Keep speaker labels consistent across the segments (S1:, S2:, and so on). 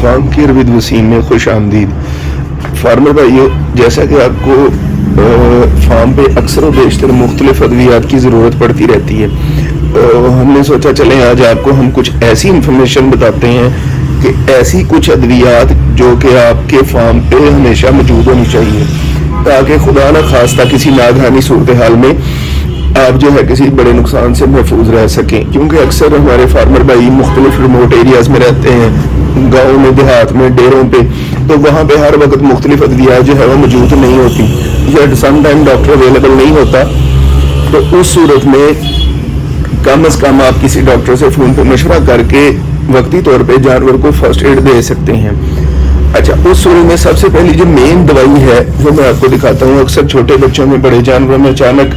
S1: Farm care with Wasim में खुश आमदीद। फार्मर भाइयों, जैसा कि आपको फार्म पे अक्सर व बेशतर मुख्तलिफ अद्वियात की ज़रूरत पड़ती रहती है, हमने सोचा चलें आज आपको हम कुछ ऐसी इंफॉर्मेशन बताते हैं कि ऐसी कुछ अद्वियात जो कि आपके फार्म पे हमेशा मौजूद होनी चाहिए, ताकि खुदा न खास्ता किसी नागहानी सूरत हाल में आप जो है किसी बड़े नुकसान से महफूज रह सकें। क्योंकि अक्सर हमारे फार्मर भाई मुख्तलिफ रिमोट एरियाज में रहते हैं, गाँव में, देहात में, डेरों पे, तो वहाँ पे हर वक्त मुख्तलिफ अद्वियात जो है वो मौजूद नहीं होती या सम टाइम डॉक्टर अवेलेबल नहीं होता। तो उस सूरत में कम अज़ कम आप किसी डॉक्टर से फ़ोन पर मशवरा करके वक्ती तौर पे जानवर को फर्स्ट एड दे सकते हैं। अच्छा, उस सूरत में सबसे पहली जो मेन दवाई है वो मैं आपको दिखाता हूँ। अक्सर छोटे बच्चों में, बड़े जानवरों में अचानक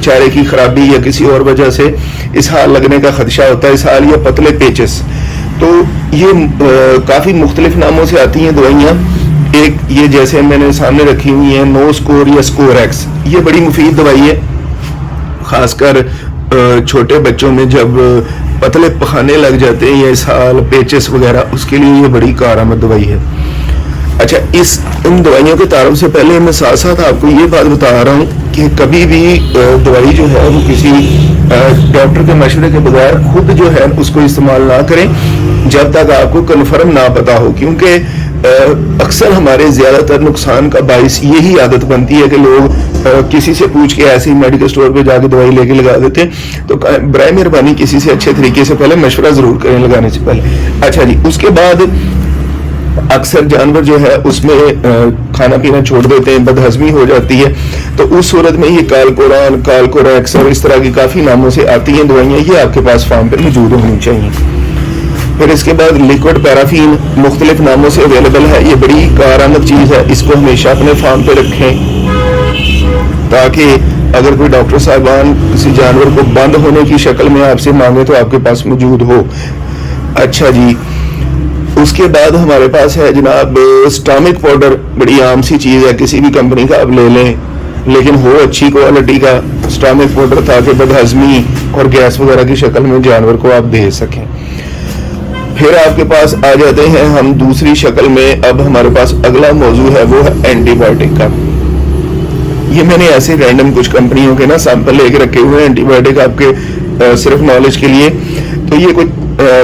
S1: चारे की खराबी या किसी और वजह से इसहाल लगने का खदशा होता है, इसहाल या पतले पेचेस। तो ये काफ़ी मुख्तलिफ नामों से आती हैं दवाइयाँ। एक ये जैसे मैंने सामने रखी हुई है नो स्कोर या स्कोर एक्स, ये बड़ी मुफीद दवाई है, ख़ासकर छोटे बच्चों में जब पतले पखाने लग जाते हैं या इसहाल, पेचेस वगैरह, उसके लिए ये बड़ी कारआमद दवाई है। अच्छा, इन दवाइयों के तारुफ से पहले मैं साथ साथ आपको ये बात बता रहा हूँ कि कभी भी दवाई जो है वो किसी डॉक्टर के मशवरे के बगैर खुद जो है उसको इस्तेमाल ना करें जब तक आपको कन्फर्म ना पता हो। क्योंकि अक्सर हमारे ज़्यादातर नुकसान का बाइस यही आदत बनती है कि लोग किसी से पूछ के ऐसे ही मेडिकल स्टोर पे जाके दवाई लेके लगा देते हैं। तो बराए मेहरबानी किसी से अच्छे तरीके से पहले मशवरा ज़रूर करें लगाने से पहले। अच्छा जी, उसके बाद अक्सर जानवर जो है उसमें खाना पीना छोड़ देते हैं, बदहजमी हो जाती है, तो उस सूरत में ये कालकोरान, कालकोरैक्स और इस तरह की काफ़ी नामों से आती हैं दवाइयाँ, ये आपके पास फार्म पे मौजूद होनी चाहिए। फिर इसके बाद लिक्विड पैराफीन मुख्तलिफ नामों से अवेलेबल है, ये बड़ी कारआमद चीज़ है, इसको हमेशा अपने फार्म पे रखें ताकि अगर कोई डॉक्टर साहबान किसी जानवर को बंद होने की शक्ल में आपसे मांगे तो आपके पास मौजूद हो। अच्छा जी, उसके बाद हमारे पास है जनाब स्टामिक पाउडर, बड़ी आम सी चीज़ है, किसी भी कंपनी का आप ले लें, लेकिन हो अच्छी क्वालिटी का स्टामिक पाउडर ताकि बदहजमी और गैस वगैरह की शक्ल में जानवर को आप दे सकें। फिर आपके पास आ जाते हैं हम दूसरी शक्ल में। अब हमारे पास अगला मौजू है वो है एंटीबायोटिक का। ये मैंने ऐसे रैंडम कुछ कंपनियों के ना सैंपल लेके रखे हुए हैं एंटीबायोटिक आपके सिर्फ नॉलेज के लिए। तो ये कुछ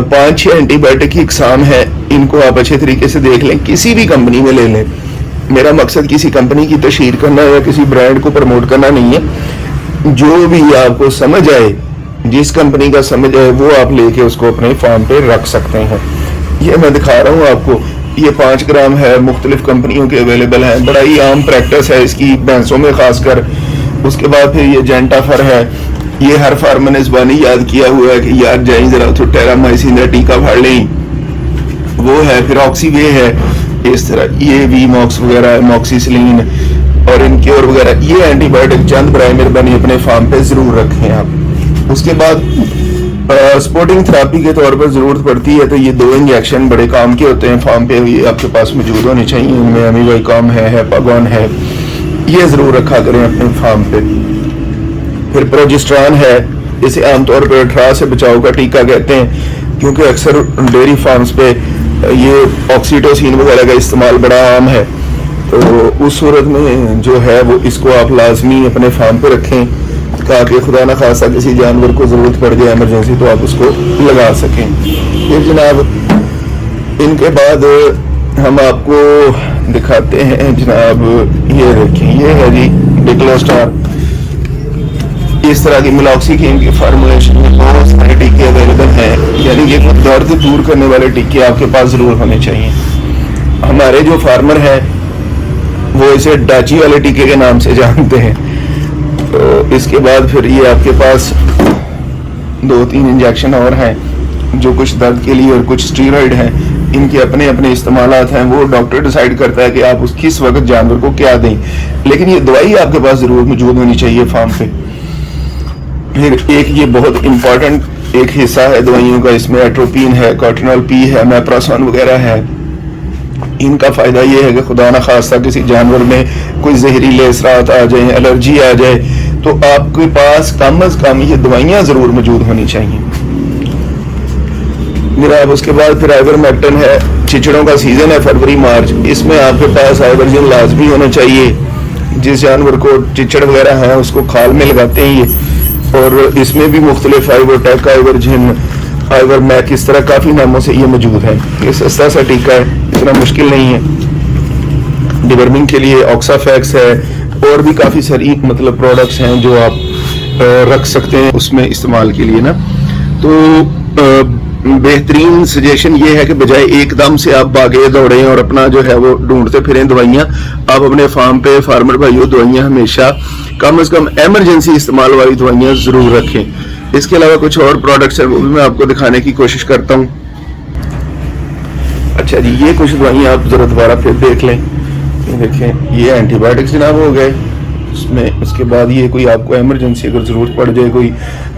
S1: 5-6 एंटीबायोटिक की इकसाम है, इनको आप अच्छे तरीके से देख लें, किसी भी कंपनी में ले लें। मेरा मकसद किसी कंपनी की तशहीर करना या किसी ब्रांड को प्रमोट करना नहीं है, जो भी आपको समझ आए, जिस कंपनी का समझ आए वो आप लेके उसको अपने फार्म पे रख सकते हैं। ये मैं दिखा रहा हूँ आपको, ये 5 ग्राम है, मुख्तलिफ कंपनियों के अवेलेबल है, बड़ा ही आम प्रैक्टिस है इसकी भैंसों में खासकर। उसके बाद फिर ये जेंटाफर है, ये हर फार्मर ने ज़बानी याद किया हुआ है कि यार जाए जरा तो टेरामाइसिन का टीका फाड़ लें, वो है। फिर ऑक्सीवे है, इस तरह ये वीमॉक्स वगैरह, मॉक्सीसिलिन और इनक्योर वगैरह, ये एंटीबायोटिक चंद बराए मेहरबानी अपने फार्म पे ज़रूर रखें आप। उसके बाद स्पोर्टिंग थेरेपी के तौर पर ज़रूरत पड़ती है, तो ये 2 इंजेक्शन बड़े काम के होते हैं फार्म पे, ये आपके पास मौजूद होने चाहिए। इनमें अमीवाइकॉम है, हेपागॉन है, ये ज़रूर रखा करें अपने फार्म पे। फिर प्रोजेस्टेरॉन है, इसे आमतौर पर अठारह से बचाव का टीका कहते हैं, क्योंकि अक्सर डेयरी फार्म्स पे ये ऑक्सीटोसिन वगैरह का इस्तेमाल बड़ा आम है। तो उस सूरत में जो है वो इसको आप लाजमी अपने फार्म पे रखें ताकि खुदा न खासा किसी जानवर को ज़रूरत पड़ जाए इमरजेंसी तो आप उसको लगा सकें। फिर जनाब इनके बाद हम आपको दिखाते हैं जनाब, ये देखिए, ये है जी डिक्लोस्टार। इस तरह की मिलॉक्सीडिन की फार्मूलेशन में बहुत सारे टीके अवेलेबल हैं, यानी कि दर्द दूर करने वाले टीके आपके पास ज़रूर होने चाहिए। हमारे जो फार्मर हैं वो इसे डाची वाले टीके के नाम से जानते हैं। तो इसके बाद फिर ये आपके पास 2-3 इंजेक्शन और हैं जो कुछ दर्द के लिए और कुछ स्टीरॉइड हैं, इनके अपने अपने इस्तेमालात हैं, वो डॉक्टर डिसाइड करता है कि आप उस किस वक्त जानवर को क्या दें, लेकिन ये दवाई आपके पास ज़रूर मौजूद होनी चाहिए फार्म पे। फिर एक ये बहुत इम्पॉर्टेंट एक हिस्सा है दवाइयों का, इसमें एट्रोपिन है, कॉर्टिनॉल पी है, मैप्रासोन वगैरह है। इनका फ़ायदा ये है कि खुदा न खास्ता किसी जानवर में कोई जहरीले असरात आ जाए, एलर्जी आ जाए, तो आपके पास कम अज़ कम ये दवाइयाँ ज़रूर मौजूद होनी चाहिए। जनाब उसके बाद फिर आइवरमेक्टिन है, चिचड़ों का सीजन है फरवरी मार्च, इसमें आपके पास आइवर्जिन लाजमी होना चाहिए। जिस जानवर को चिचड़ वगैरह है उसको खाल में लगाते हैं ये, और इसमें भी मुख्तलिफ आइवरटेक, आइवर्जिन, आइवरमैक, इस तरह काफ़ी नामों से ये मौजूद है। ये सस्ता सा टीका है, इतना मुश्किल नहीं है। डिवर्मिंग के लिए ऑक्साफैक्स है, और भी काफ़ी सारी मतलब प्रोडक्ट्स हैं जो आप रख सकते हैं उसमें इस्तेमाल के लिए ना। तो बेहतरीन सजेशन ये है कि बजाय एकदम से आप भागे दौड़ें और अपना जो है वो ढूंढते फिरें दवाइयाँ, आप अपने फार्म पे फार्मर भाइयों दवाइयाँ हमेशा कम से कम एमरजेंसी इस्तेमाल वाली दवाइयाँ ज़रूर रखें। इसके अलावा कुछ और प्रोडक्ट्स हैं वो भी मैं आपको दिखाने की कोशिश करता हूँ। अच्छा जी, ये कुछ दवाइयाँ आप ज़रा दोबारा फिर देख लें। देखें, ये एंटीबायोटिक्स जनाब हो गए उसमें। उसके बाद ये कोई आपको एमरजेंसी अगर ज़रूरत पड़ जाए, कोई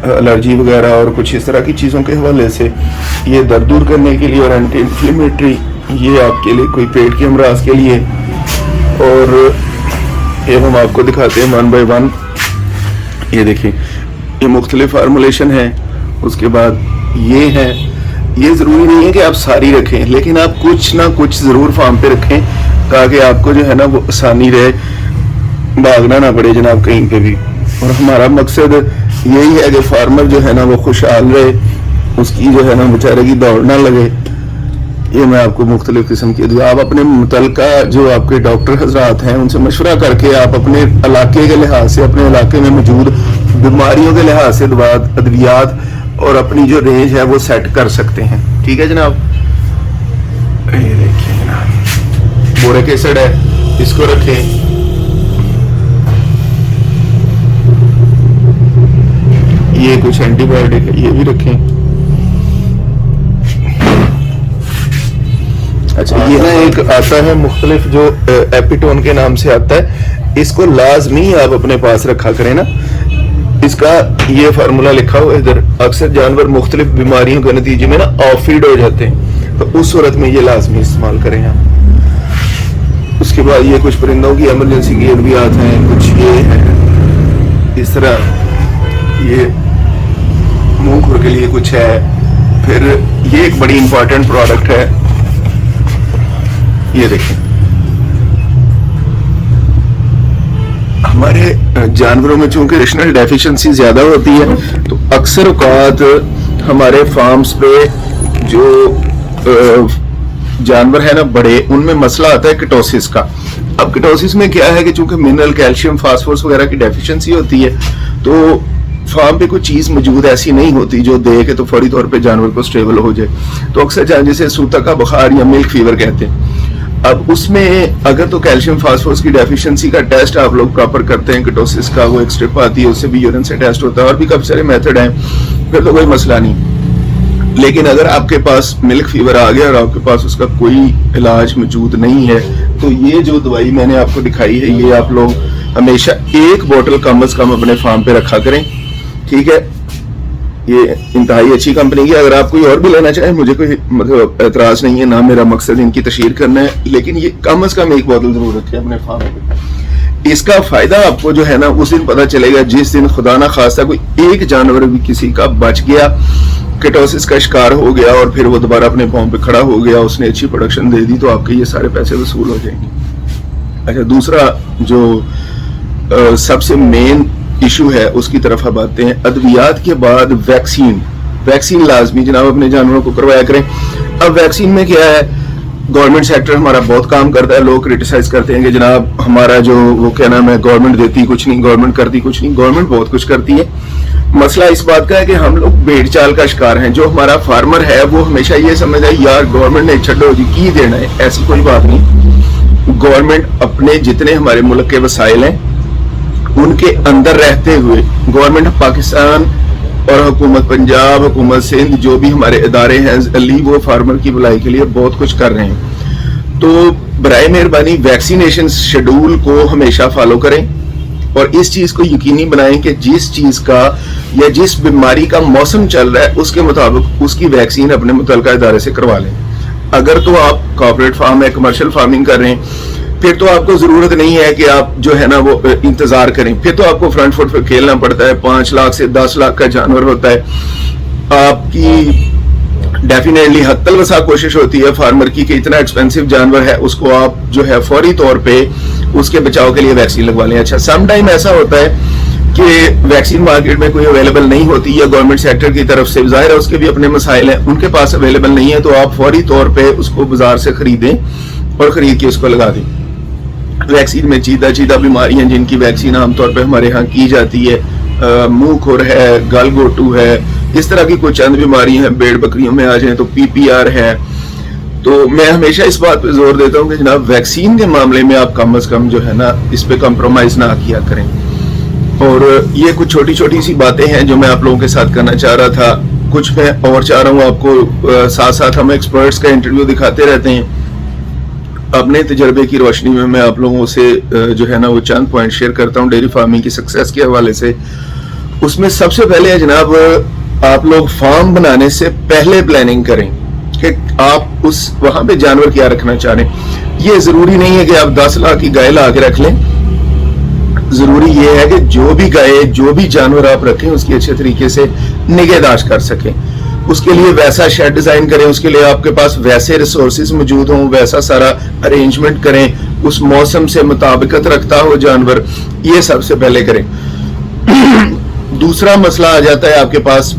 S1: एलर्जी वगैरह और कुछ इस तरह की चीज़ों के हवाले से, ये दर्द दूर करने के लिए, और एंटी इन्फ्लेमेटरी ये आपके लिए कोई पेट के अमराज के लिए। और ये हम आपको दिखाते हैं वन बाय वन। ये देखिए, ये मुख्तलिफ फार्मूलेशन है। उसके बाद ये है, ये ज़रूरी नहीं है कि आप सारी रखें, लेकिन आप कुछ ना कुछ ज़रूर फार्म पे रखें ताकि आपको जो है ना वो आसानी रहे, भागना ना पड़े जनाब कहीं पे भी। और हमारा मकसद यही है कि फार्मर जो है ना वो खुशहाल रहे, उसकी जो है ना बेचारे की दौड़ ना लगे। ये मैं आपको मुख्तलिफ किस्म की, आप अपने मुतलका जो आपके डॉक्टर हजरात हैं उनसे मशवरा करके आप अपने इलाके के लिहाज से, अपने इलाके में मौजूद बीमारियों के लिहाज से दवा अद्वियात और अपनी जो रेंज है वो सेट कर सकते हैं। ठीक है जनाब। ये देखिए जनाब, बोरिक एसिड है, इसको रखें। ये कुछ एंटीबायोटिक है, ये भी रखें। अच्छा, ये ना एक आता है मुख्तलिफ जो एपिटोन के नाम से आता है, इसको लाजमी आप अपने पास रखा करें ना। इसका ये फार्मूला लिखा हुआ है इधर। अक्सर जानवर मुख्तलिफ बीमारियों के नतीजे में ना ऑफ फीड हो जाते हैं, तो उस सूरत में ये लाजमी इस्तेमाल करें आप। उसके बाद ये कुछ परिंदों की एमरजेंसी की अद्वियात हैं, कुछ ये है इस तरह। ये मुंह खुर के लिए कुछ है। फिर ये एक बड़ी इंपॉर्टेंट प्रोडक्ट है, ये देखें। हमारे जानवरों में चूंकि न्यूट्रिशनल डेफिशिएंसी ज्यादा होती है, तो अक्सर औकात हमारे फार्म्स पे जो जानवर है ना बड़े, उनमें मसला आता है किटोसिस का। अब किटोसिस में क्या है कि चूंकि मिनरल, कैल्शियम, फास्फोरस वगैरह की डेफिशिएंसी होती है, तो फार्म पे कोई चीज मौजूद ऐसी नहीं होती जो दे के तो फौरी तौर पे जानवर को स्टेबल हो जाए। तो अक्सर जैसे सूता का बुखार या मिल्क फीवर कहते हैं, अब उसमें अगर तो कैल्शियम फास्फोरस की डेफिशिएंसी का टेस्ट आप लोग प्रॉपर करते हैं, किटोसिस का वो एक स्ट्रिप आती है, उससे भी यूरिन से टेस्ट होता है, और भी काफी सारे मेथड हैं, फिर तो कोई मसला नहीं। लेकिन अगर आपके पास मिल्क फीवर आ गया और आपके पास उसका कोई इलाज मौजूद नहीं है, तो ये जो दवाई मैंने आपको दिखाई है, ये आप लोग हमेशा एक बोतल कम से कम अपने फार्म पे रखा करें। ठीक है, ये इंतहाई अच्छी कंपनी की। अगर आप कोई और भी लेना चाहें, मुझे कोई मतलब एतराज नहीं है, ना मेरा मकसद इनकी तशहीर करना है, लेकिन ये कम से कम एक बोतल जरूर रखें अपने फार्म पे। इसका फायदा आपको जो है ना उस दिन पता चलेगा जिस दिन खुदा ना खास्ता कोई एक जानवर भी किसी का बच गया, किटोसिस का शिकार हो गया और फिर वो दोबारा अपने पांव पे खड़ा हो गया, उसने अच्छी प्रोडक्शन दे दी, तो आपके ये सारे पैसे वसूल हो जाएंगे। अच्छा, दूसरा जो सबसे मेन इशू है उसकी तरफ अब आते हैं। अद्वियात के बाद वैक्सीन लाजमी जनाब अपने जानवरों को करवाया करें। अब वैक्सीन में क्या है, गवर्नमेंट सेक्टर हमारा बहुत काम करता है। लोग क्रिटिसाइज करते हैं कि जनाब हमारा जो वो क्या नाम है, गवर्नमेंट देती कुछ नहीं, गवर्नमेंट करती कुछ नहीं। गवर्नमेंट बहुत कुछ करती है। मसला इस बात का है कि हम लोग भेड़ चाल का शिकार हैं। जो हमारा फार्मर है वो हमेशा ये समझता है यार गवर्नमेंट ने छड्डो जी की देना है, ऐसी कोई बात नहीं। गवर्नमेंट अपने जितने हमारे मुल्क के वसाइल हैं उनके अंदर रहते हुए, गवर्नमेंट पाकिस्तान और हुकूमत पंजाब, हुकूमत सिंध, जो भी हमारे इदारे हैं अली, वो फार्मर की भलाई के लिए बहुत कुछ कर रहे हैं। तो बराए मेहरबानी वैक्सीनेशन शेड्यूल को हमेशा फॉलो करें और इस चीज को यकीनी बनाएं कि जिस चीज का या जिस बीमारी का मौसम चल रहा है उसके मुताबिक उसकी वैक्सीन अपने मुतल्लिका इदारे से करवा लें। अगर तो आप कॉर्पोरेट फार्म है, कमर्शियल फार्मिंग कर रहे हैं, फिर तो आपको जरूरत नहीं है कि आप जो है ना वो इंतजार करें। फिर तो आपको फ्रंट फुट पे खेलना पड़ता है। 5 लाख से 10 लाख का जानवर होता है। आपकी डेफिनेटली हत्तल वसा कोशिश होती है फार्मर की कि इतना एक्सपेंसिव जानवर है, उसको आप जो है फौरी तौर पे उसके बचाव के लिए वैक्सीन लगवा लें। अच्छा, सम टाइम ऐसा होता है कि वैक्सीन मार्केट में कोई अवेलेबल नहीं होती या गवर्नमेंट सेक्टर की तरफ से, ज़ाहिर है उसके भी अपने मसाइल हैं, उनके पास अवेलेबल नहीं है, तो आप फौरी तौर पे उसको बाजार से खरीदें और खरीद के उसको लगा दें। वैक्सीन में चीदा बीमारियां जिनकी वैक्सीन आमतौर पे हमारे यहाँ की जाती है, मुंह खुर है, गलगोटू है, इस तरह की कुछ चंद बीमारियां हैं। भेड़ बकरियों में आ जाए तो PPR है। तो मैं हमेशा इस बात पे जोर देता हूँ कि जनाब वैक्सीन के मामले में आप कम से कम जो है ना इस पे कॉम्प्रोमाइज ना किया करें। और ये कुछ छोटी छोटी सी बातें हैं जो मैं आप लोगों के साथ करना चाह रहा था। कुछ मैं और चाह रहा हूँ आपको, साथ साथ हम एक्सपर्ट्स का इंटरव्यू दिखाते रहते हैं। अपने तजर्बे की रोशनी में मैं आप लोगों से जो है ना वो चंद पॉइंट शेयर करता हूँ डेयरी फार्मिंग की सक्सेस के हवाले से। उसमें सबसे पहले है जनाब, आप लोग फार्म बनाने से पहले प्लानिंग करें कि आप उस वहां पे जानवर क्या रखना चाह रहे हैं। ये जरूरी नहीं है कि आप 10 लाख की गाय ला के रख लें। जरूरी ये है कि जो भी गाय, जो भी जानवर आप रखें उसकी अच्छे तरीके से निगहदाश्त कर सकें। उसके लिए वैसा शेड डिजाइन करें, उसके लिए आपके पास वैसे रिसोर्सेज मौजूद हों, वैसा सारा अरेंजमेंट करें, उस मौसम से मुताबिकत रखता हो जानवर, ये सबसे पहले करें। दूसरा मसला आ जाता है आपके पास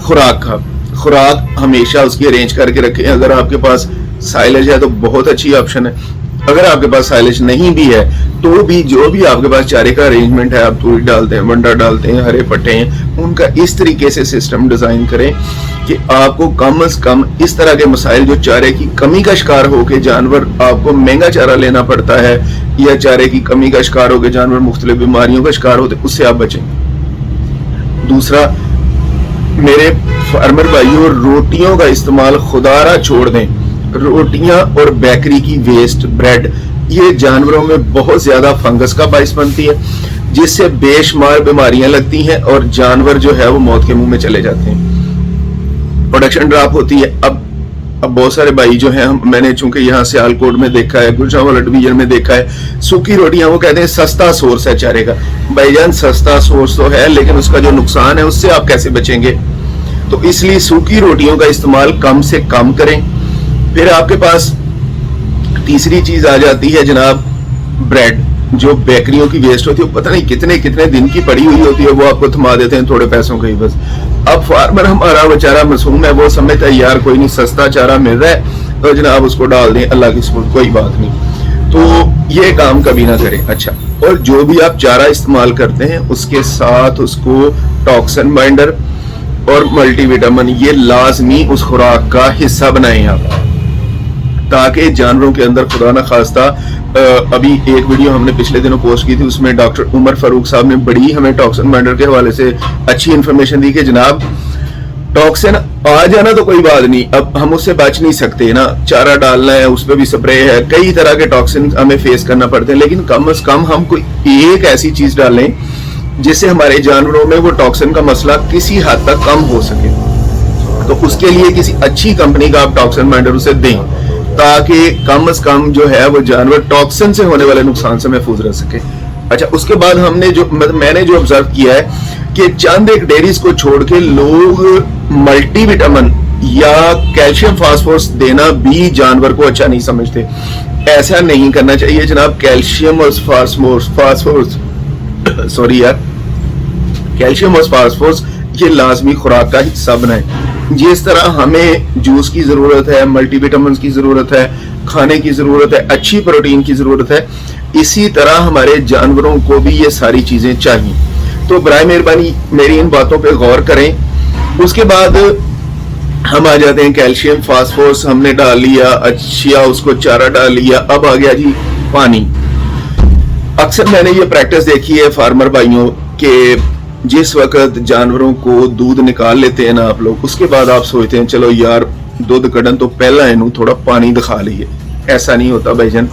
S1: खुराक का। खुराक हमेशा उसकी अरेंज करके रखें। अगर आपके पास साइलेज है तो बहुत अच्छी ऑप्शन है, अगर आपके पास साइलेज नहीं भी है तो भी जो भी आपके पास चारे का अरेंजमेंट है, आप तूरी डालते हैं, वंडा डालते हैं, हरे पट्टे हैं, उनका इस तरीके से सिस्टम डिजाइन करें कि आपको कम से कम इस तरह के मसाइल, जो चारे की कमी का शिकार होकर जानवर आपको महंगा चारा लेना पड़ता है या चारे की कमी का शिकार होकर जानवर मुख्तलिफ बीमारियों का शिकार होते, उससे आप बचें। दूसरा, मेरे फार्मर भाइयों, रोटियों का इस्तेमाल खुदारा छोड़ दें। रोटियां और बेकरी की वेस्ट, ब्रेड, ये जानवरों में बहुत ज्यादा फंगस का बाइस बनती है, जिससे बेशुमार बीमारियां लगती हैं और जानवर जो है वो मौत के मुंह में चले जाते हैं, प्रोडक्शन ड्रॉप होती है। अब बहुत सारे भाई जो हैं, मैंने चूंकि यहाँ सियालकोट में देखा है, गुजरांवाला डिवीजन में देखा है, सूखी रोटियां वो कहते हैं सस्ता सोर्स है चारे का। भाईजान सस्ता सोर्स तो है, लेकिन उसका जो नुकसान है उससे आप कैसे बचेंगे? तो इसलिए सूखी रोटियों का इस्तेमाल कम से कम करें। फिर आपके पास तीसरी चीज आ जाती है जनाब ब्रेड, जो बेकरियों की वेस्ट होती है, पता नहीं कितने कितने दिन की पड़ी हुई होती है, वो आपको थमा देते हैं थोड़े पैसों के ही बस। अब फार्मर हमारा बेचारा मासूम है, वो समझता है यार कोई नहीं, सस्ता चारा मिल रहा है तो जनाब उसको डाल दें, अल्लाह की सुबह, कोई बात नहीं। तो ये काम कभी ना करें। अच्छा, और जो भी आप चारा इस्तेमाल करते हैं उसके साथ उसको टॉक्सिन बाइंडर और मल्टीविटामिन ये लाजमी उस खुराक का हिस्सा बनाएं आप, ताकि जानवरों के अंदर खुदा ना खास्ता, अभी एक वीडियो हमने पिछले दिनों पोस्ट की थी, उसमें डॉक्टर उमर फारूक साहब ने बड़ी हमें टॉक्सिन बाइंडर के हवाले से अच्छी इंफॉर्मेशन दी कि जनाब टॉक्सिन आ जाना तो कोई बात नहीं, अब हम उससे बच नहीं सकते ना, चारा डालना है, उस पर भी स्प्रे है, कई तरह के टॉक्सिन हमें फेस करना पड़ते हैं, लेकिन कम से कम हम कोई एक ऐसी चीज डालें जिससे हमारे जानवरों में वो टॉक्सिन का मसला किसी हद तक कम हो सके। तो उसके लिए किसी अच्छी कंपनी का आप टॉक्सिन बाइंडर उसे दें, ताकि कम से कम जो है वो जानवर टॉक्सिन से होने वाले नुकसान से महफूज रह सके। अच्छा, उसके बाद मैंने जो ऑब्जर्व किया है कि चंद एक डेयरीज को छोड़ के लोग मल्टीविटामिन या कैल्शियम फास्फोरस देना भी जानवर को अच्छा नहीं समझते। ऐसा नहीं करना चाहिए जनाब। कैल्शियम और फास्फोरस कैल्शियम और फास्फोरस ये लाजमी खुराक का हिस्सा बनाए। जिस तरह हमें जूस की जरूरत है, मल्टीविटामिन की जरूरत है, खाने की जरूरत है, अच्छी प्रोटीन की जरूरत है, इसी तरह हमारे जानवरों को भी ये सारी चीजें चाहिए। तो बराए मेहरबानी मेरी इन बातों पे गौर करें। उसके बाद हम आ जाते हैं कैल्शियम फास्फोरस हमने डाल लिया, अच्छा उसको चारा डाल लिया, अब आ गया जी पानी। अक्सर मैंने ये प्रैक्टिस देखी है फार्मर भाइयों के, जिस वक्त जानवरों को दूध निकाल लेते हैं ना आप लोग, उसके बाद आप सोचते हैं चलो यार दूध कड़न तो पहला इन्हू थोड़ा पानी दिखा लिए। ऐसा नहीं होता भाईजान।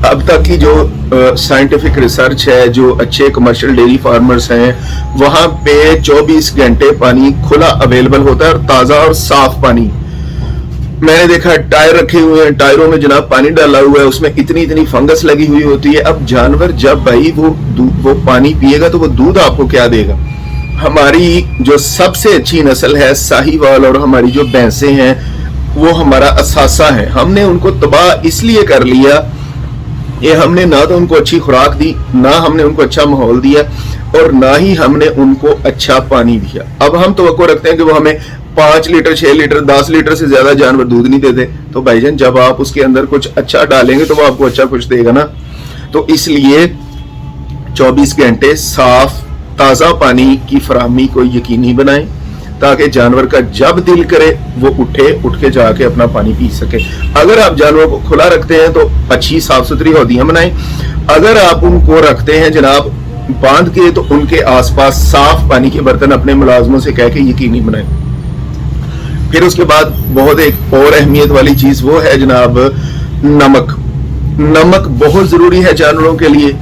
S1: अब तक की जो साइंटिफिक रिसर्च है, जो अच्छे कमर्शियल डेयरी फार्मर्स हैं, वहां पे 24 घंटे पानी खुला अवेलेबल होता है और ताजा और साफ पानी। मैंने देखा टायर रखे हुए हैं, टायरों में जनाब पानी डाला हुआ है, उसमें इतनी इतनी फंगस लगी हुई होती है। अब जानवर जब भाई वो पानी पिएगा तो वो दूध आपको क्या देगा? हमारी जो सबसे अच्छी नस्ल है साहिवाल और हमारी जो भैंसें हैं वो हमारा असासा है। हमने उनको तबाह इसलिए कर लिया ये हमने ना तो उनको अच्छी खुराक दी, ना हमने उनको अच्छा माहौल दिया, और ना ही हमने उनको अच्छा पानी दिया। अब हम तवक्को रखते हैं कि वो हमें 5 लीटर 6 लीटर 10 लीटर से ज्यादा जानवर दूध नहीं देते, तो भाईजान जब आप उसके अंदर कुछ अच्छा डालेंगे तो वो आपको अच्छा कुछ देगा ना। तो इसलिए 24 घंटे साफ ताज़ा पानी की फराहमी को यकीनी बनाएं ताकि जानवर का जब दिल करे वो उठ के जाके अपना पानी पी सके। अगर आप जानवरों को खुला रखते हैं तो अच्छी साफ सुथरी हौदियां बनाएं। अगर आप उनको रखते हैं जनाब बांध के तो उनके आसपास साफ पानी के बर्तन अपने मुलाजमों से कह के यकीनी बनाएं। फिर उसके बाद बहुत एक और अहमियत वाली चीज वो है जनाब नमक। नमक बहुत जरूरी है जानवरों के लिए।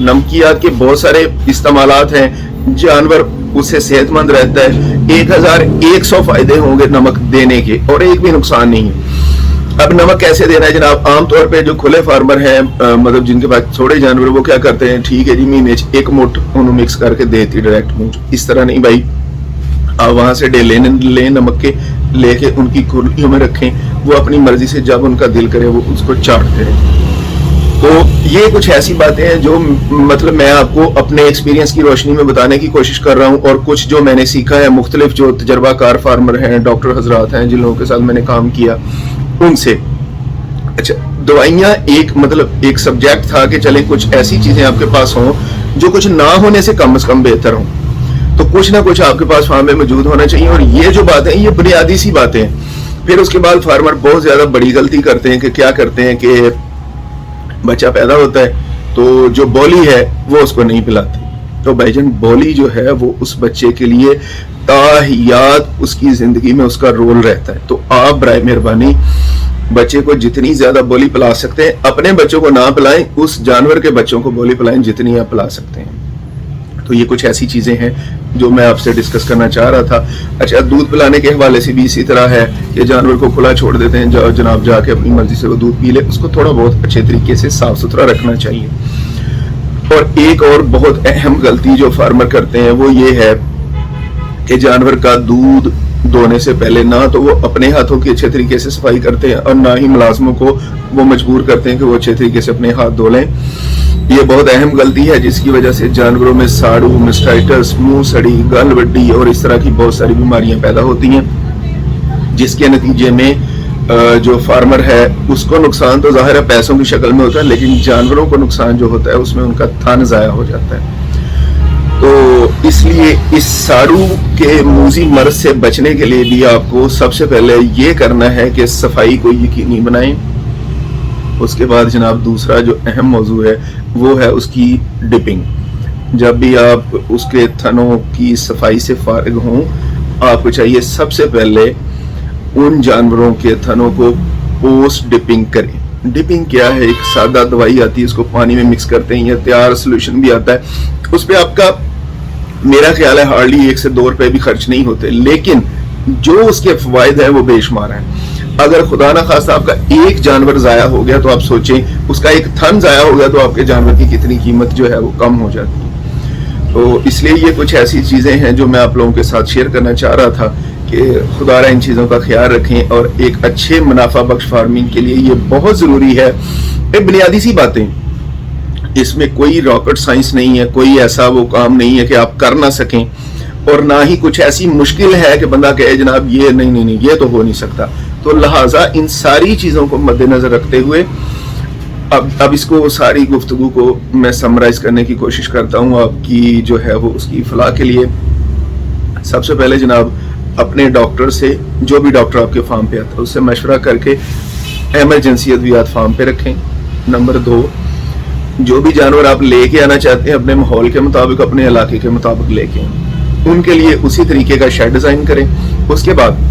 S1: नमकियात के बहुत सारे इस्तेमालात हैं, जानवर उससे सेहतमंद रहता है। 1100 फायदे होंगे नमक देने के और एक भी नुकसान नहीं है। अब नमक कैसे देना है जनाब? आमतौर पे जो खुले फार्मर हैं मतलब जिनके पास थोड़े जानवर वो क्या करते हैं, ठीक है जी महीने एक मुठ उन्होंने मिक्स करके देती डायरेक्ट मुंह। इस तरह नहीं भाई, आप वहां से लें नमक के लेके उनकी खुलियों में रखें, वो अपनी मर्जी से जब उनका दिल करे वो उसको चाटते हैं। तो ये कुछ ऐसी बातें हैं जो मतलब मैं आपको अपने एक्सपीरियंस की रोशनी में बताने की कोशिश कर रहा हूँ, और कुछ जो मैंने सीखा है मुख्तलिफ जो तजर्बाकार फार्मर हैं, डॉक्टर हजरात हैं जिन लोगों के साथ मैंने काम किया उनसे। अच्छा, दवाइयाँ एक सब्जेक्ट था कि चले कुछ ऐसी चीजें आपके पास हों जो कुछ ना होने से कम बेहतर हों, तो कुछ ना कुछ आपके पास फार्म में मौजूद होना चाहिए। और ये जो बातें ये बुनियादी सी बातें हैं। फिर उसके बाद फार्मर बहुत ज्यादा बड़ी गलती करते हैं कि क्या करते हैं कि बच्चा पैदा होता है तो जो बोली है वो उसको नहीं पिलाते। तो भाईजान बोली जो है वो उस बच्चे के लिए ताहियात उसकी जिंदगी में उसका रोल रहता है। तो आप बराए मेहरबानी बच्चे को जितनी ज्यादा बोली पिला सकते हैं, अपने बच्चों को ना पिलाएं, उस जानवर के बच्चों को बोली पिलाएं जितनी आप पिला सकते हैं। तो ये कुछ ऐसी चीजें हैं जो मैं आपसे डिस्कस करना चाह रहा था। अच्छा, दूध पिलाने के हवाले से भी इसी तरह है कि जानवर को खुला छोड़ देते हैं, जनाब जाके अपनी मर्जी से वो दूध पी ले, उसको थोड़ा बहुत अच्छे तरीके से साफ सुथरा रखना चाहिए। और एक और बहुत अहम गलती जो फार्मर करते हैं वो ये है कि जानवर का दूध धोने से पहले ना तो वो अपने हाथों की अच्छे तरीके से सफाई करते हैं और ना ही मुलाजमों को वो मजबूर करते हैं कि वो अच्छे तरीके से अपने हाथ धो लें। ये बहुत अहम गलती है जिसकी वजह से जानवरों में साड़ू, मेस्टाइटिस, मुंह सड़ी, गल वड्डी और इस तरह की बहुत सारी बीमारियां पैदा होती हैं, जिसके नतीजे में जो फार्मर है उसको नुकसान तो जाहिर है पैसों की शक्ल में होता है, लेकिन जानवरों को नुकसान जो होता है उसमें उनका थन जाया हो जाता है। तो इसलिए इस साड़ू के मूजी मर्ज से बचने के लिए भी आपको सबसे पहले ये करना है कि सफाई को यकीनी बनाएं। उसके बाद जनाब दूसरा जो अहम मौजू है वो है उसकी डिपिंग। जब भी आप उसके थनों की सफाई से फारिग हों, आपको चाहिए सबसे पहले उन जानवरों के थनों को पोस्ट डिपिंग करें। डिपिंग क्या है? एक सादा दवाई आती है, उसको पानी में मिक्स करते हैं या तैयार सोल्यूशन भी आता है, उस पर आपका मेरा ख्याल है हार्डली 1 से 2 रुपए भी खर्च नहीं होते, लेकिन जो उसके फवायद है वो बेशुमार हैं। अगर खुदा ना खास्ता आपका एक जानवर जाया हो गया तो आप सोचें उसका एक थन जाया हो गया तो आपके जानवर की कितनी कीमत जो है वो कम हो जाती है। तो इसलिए ये कुछ ऐसी चीजें हैं जो मैं आप लोगों के साथ शेयर करना चाह रहा था कि खुदारा इन चीजों का ख्याल रखें, और एक अच्छे मुनाफा बख्श फार्मिंग के लिए ये बहुत जरूरी है। ये बुनियादी सी बातें, इसमें कोई रॉकेट साइंस नहीं है, कोई ऐसा वो काम नहीं है कि आप कर ना सकें, और ना ही कुछ ऐसी मुश्किल है कि बंदा कहे जनाब ये नहीं ये तो हो नहीं सकता। तो लिहाजा इन सारी चीजों को मद्देनजर रखते हुए अब इसको सारी गुफ्तगू को मैं समराइज करने की कोशिश करता हूँ आपकी जो है वो उसकी फलाह के लिए। सबसे पहले जनाब अपने डॉक्टर से, जो भी डॉक्टर आपके फार्म पे आता है उससे मशवरा करके एमरजेंसी अद्वियात फार्म पे रखें। नंबर 2, जो भी जानवर आप लेके आना चाहते हैं अपने माहौल के मुताबिक, अपने इलाके के मुताबिक लेके आएं, उनके लिए उसी तरीके का शेड डिजाइन करें। उसके बाद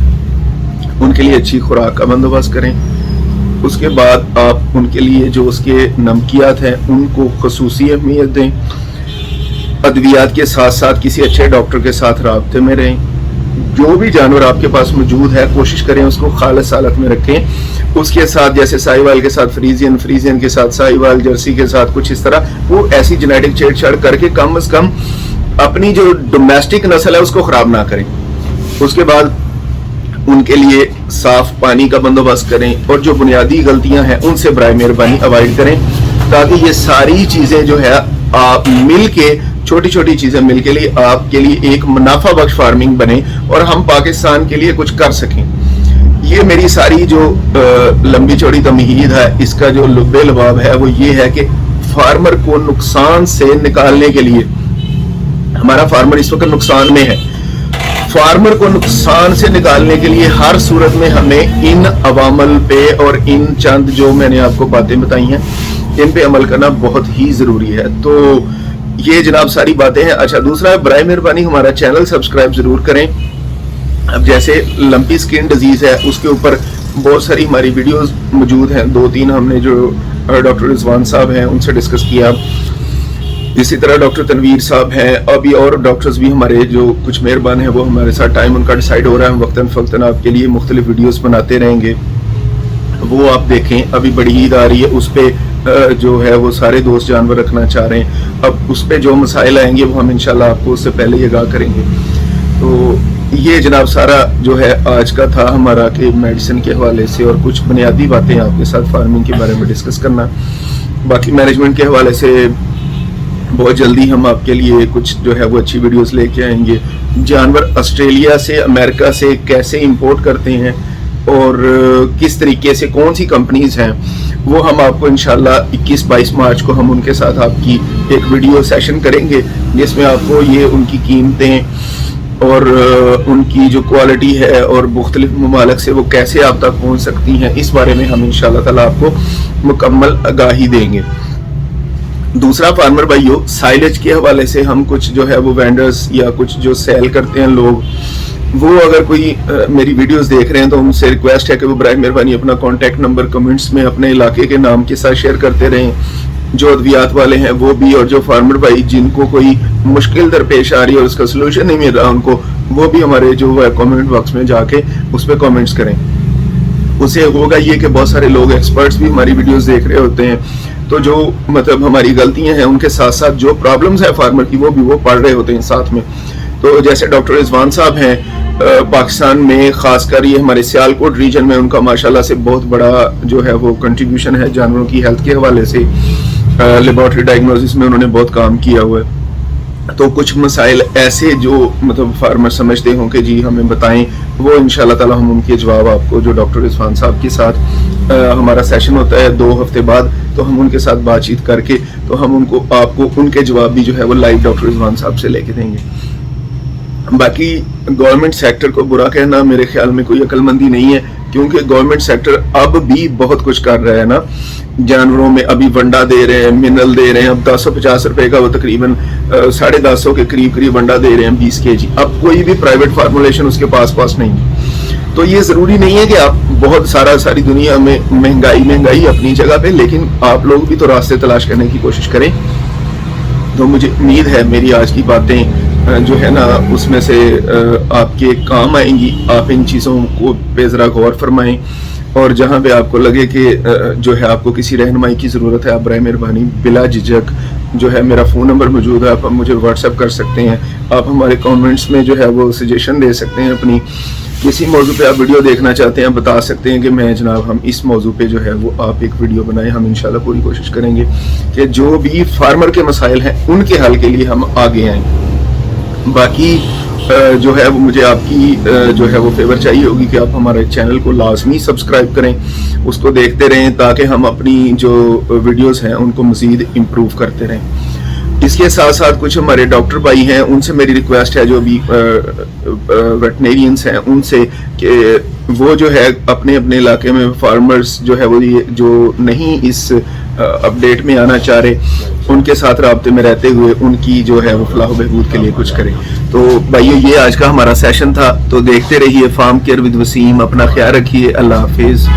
S1: उनके लिए अच्छी खुराक का बंदोबस्त करें। उसके बाद आप उनके लिए जो उसके नमकियात हैं उनको खसूसी अहमियत दें। अद्वियात के साथ साथ किसी अच्छे डॉक्टर के साथ राब्ते में रहें। जो भी जानवर आपके पास मौजूद है कोशिश करें उसको खालिस हालत में रखें। उसके साथ जैसे साहिवाल के साथ फ्रीजियन के साथ साहिवाल, जर्सी के साथ कुछ इस तरह वो ऐसी जेनेटिक छेड़छाड़ करके कम से कम अपनी जो डोमेस्टिक नस्ल है उसको खराब ना करें। उसके बाद उनके लिए साफ पानी का बंदोबस्त करें और जो बुनियादी गलतियां हैं उनसे बराए मेहरबानी अवॉइड करें, ताकि ये सारी चीजें जो है आप मिल के, छोटी छोटी चीजें मिल के लिए आपके लिए एक मुनाफा बख्श फार्मिंग बने और हम पाकिस्तान के लिए कुछ कर सकें। ये मेरी सारी जो लंबी चौड़ी तमहीद है, इसका जो लुब्बे लबाब है वो ये है कि फार्मर को नुकसान से निकालने के लिए, हमारा फार्मर इस वक्त नुकसान में है, फार्मर को नुकसान से निकालने के लिए हर सूरत में हमें इन अवामल पे और इन चंद जो मैंने आपको बातें बताई हैं इन पे अमल करना बहुत ही जरूरी है। तो ये जनाब सारी बातें हैं। अच्छा, दूसरा, बराए मेहरबानी हमारा चैनल सब्सक्राइब जरूर करें। अब जैसे लंपी स्किन डिजीज है उसके ऊपर बहुत सारी हमारी वीडियोस मौजूद हैं, 2-3 हमने जो डॉक्टर रिजवान साहब हैं उनसे डिस्कस किया, इसी तरह डॉक्टर तनवीर साहब हैं, अभी और डॉक्टर्स भी हमारे जो कुछ मेहरबान हैं वो हमारे साथ, टाइम उनका डिसाइड हो रहा है, हम वक्तन फक्तन आपके लिए मुख्तलिफ वीडियोस बनाते रहेंगे, वो आप देखें। अभी बड़ी ईद आ रही है, उस पर जो है वो सारे दोस्त जानवर रखना चाह रहे हैं, अब उस पर जो मसाइल आएंगे वो हम इंशाल्लाह आपको उससे पहले ही आगाह करेंगे। तो ये जनाब सारा जो है आज का था हमारा कि मेडिसिन के हवाले से और कुछ बुनियादी बातें आपके साथ फार्मिंग के बारे में डिस्कस करना। बाकी मैनेजमेंट के हवाले से बहुत जल्दी हम आपके लिए कुछ जो है वो अच्छी वीडियोस लेके आएंगे। जानवर ऑस्ट्रेलिया से, अमेरिका से कैसे इंपोर्ट करते हैं और किस तरीके से, कौन सी कंपनीज हैं, वो हम आपको इंशाल्लाह 21-22 मार्च को हम उनके साथ आपकी एक वीडियो सेशन करेंगे, जिसमें आपको ये उनकी कीमतें और उनकी जो क्वालिटी है और मुख्तलिफ ममालिक से वो कैसे आप तक पहुंच सकती हैं, इस बारे में हम इंशाल्लाह ताला आपको मुकम्मल आगाही देंगे। दूसरा, फार्मर भाइयों, साइलेज के हवाले से हम कुछ जो है वो वेंडर्स या कुछ जो सेल करते हैं लोग, वो अगर कोई मेरी वीडियोस देख रहे हैं तो उनसे रिक्वेस्ट है कि वो बराए मेहरबानी अपना कॉन्टैक्ट नंबर कमेंट्स में अपने इलाके के नाम के साथ शेयर करते रहें, जो अद्वियात वाले हैं वो भी, और जो फार्मर भाई जिनको कोई मुश्किल दरपेश आ रही है और उसका सोल्यूशन नहीं मिल रहा उनको, वो भी हमारे जो है कमेंट बॉक्स में जाके उस पर कमेंट्स करें। उसे होगा ये कि बहुत सारे लोग एक्सपर्ट्स भी हमारी वीडियोस देख रहे होते हैं, तो जो मतलब हमारी गलतियां हैं उनके साथ साथ जो प्रॉब्लम्स है फार्मर की वो भी वो पढ़ रहे होते हैं साथ में। तो जैसे डॉक्टर रिजवान साहब हैं पाकिस्तान में, खासकर ये हमारे सियालकोट रीजन में उनका माशाल्लाह से बहुत बड़ा जो है वो कंट्रीब्यूशन है जानवरों की हेल्थ के हवाले से, लेबोरेटरी डायग्नोसिस में उन्होंने बहुत काम किया हुआ है। तो कुछ मसाइल ऐसे जो मतलब फार्मर समझते हों कि जी हमें बताएं, वो इंशाल्लाह ताला हम उनके जवाब आपको, जो डॉक्टर रिजवान साहब के साथ हमारा सेशन होता है 2 हफ्ते बाद, तो हम उनके साथ बातचीत करके तो हम उनको आपको उनके जवाब भी जो है वो लाइव डॉक्टर रिजवान साहब से लेके देंगे। बाकी गवर्नमेंट सेक्टर को बुरा कहना मेरे ख्याल में कोई अक्लमंदी नहीं है, क्योंकि गवर्नमेंट सेक्टर अब भी बहुत कुछ कर रहा है ना, जानवरों में अभी वंडा दे रहे हैं, मिनरल दे रहे हैं, अब 1050 रुपए का वो तकरीबन 150 के करीब वंडा दे रहे हैं 20 kg। अब कोई भी प्राइवेट फार्मूलेशन उसके पास नहीं है। तो ये जरूरी नहीं है कि आप बहुत सारी दुनिया में महंगाई अपनी जगह पे, लेकिन आप लोग भी तो रास्ते तलाश करने की कोशिश करें। तो मुझे उम्मीद है मेरी आज की बातें जो है ना उसमें से आपके काम आएंगी। आप इन चीज़ों को पे ज़रा गौर फरमाएं, और जहाँ पे आपको लगे कि जो है आपको किसी रहनुमाई की ज़रूरत है, आप बराए मेहरबानी बिला झिझक जो है मेरा फ़ोन नंबर मौजूद है, आप मुझे व्हाट्सएप कर सकते हैं, आप हमारे कमेंट्स में जो है वो सजेशन दे सकते हैं, अपनी किसी मौजू पे आप वीडियो देखना चाहते हैं बता सकते हैं कि मैं जनाब हम इस मौजू पे जो है वो आप एक वीडियो बनाएं। हम इंशाल्लाह पूरी कोशिश करेंगे कि जो भी फार्मर के मसाइल हैं उनके हल के लिए हम आगे आएँ। बाकी जो है वो मुझे आपकी जो है वो फेवर चाहिए होगी कि आप हमारे चैनल को लाजमी सब्सक्राइब करें, उसको देखते रहें, ताकि हम अपनी जो वीडियोस हैं उनको मज़ीद इम्प्रूव करते रहें। इसके साथ साथ कुछ हमारे डॉक्टर भाई हैं, उनसे मेरी रिक्वेस्ट है, जो भी वेटनेरियंस हैं उनसे, कि वो जो है अपने अपने इलाके में फार्मर्स जो है वो ये जो नहीं इस अपडेट में आना चाह रहे, उनके साथ राब्ते में रहते हुए उनकी जो है वो फलाह बहबूद के लिए कुछ करें। तो भाइयों ये आज का हमारा सेशन था, तो देखते रहिए फार्म केयर विद वसीम, अपना ख्याल रखिए, अल्लाह हाफिज।